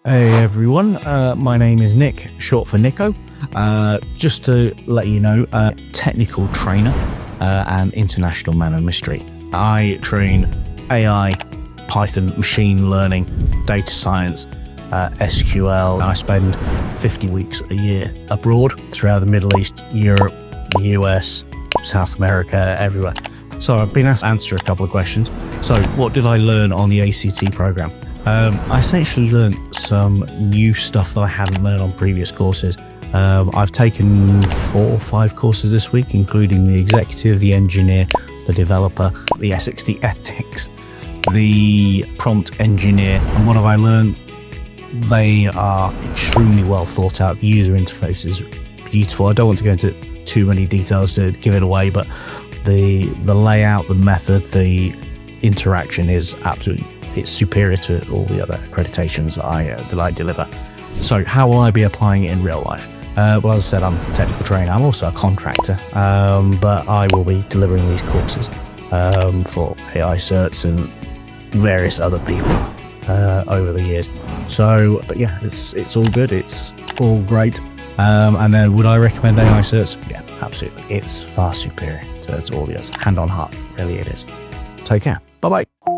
Hey everyone, my name is Nick, short for Nico. Just to let you know, technical trainer and international man of mystery. I train AI, Python, machine learning, data science, SQL. I spend 50 weeks a year abroad throughout the Middle East, Europe, US, South America, everywhere. So I've been asked to answer a couple of questions. So what did I learn on the ACT program? I essentially learned some new stuff that I hadn't learned on previous courses. I've taken 4 or 5 courses this week, including the executive, the engineer, the developer, the ethics, the prompt engineer. And what have I learned? They are extremely well thought out. The user interface is beautiful. I don't want to go into too many details to give it away, but the layout, the method, the interaction is absolutely, it's superior to all the other accreditations that I deliver. So how will I be applying it in real life? Well, as I said, I'm a technical trainer. I'm also a contractor, but I will be delivering these courses for AICERTs and various other people over the years. So, but yeah, it's all good. It's all great. And then would I recommend AICERTs? Yeah, absolutely. It's far superior to all the others. Hand on heart, really it is. Take care. Bye-bye.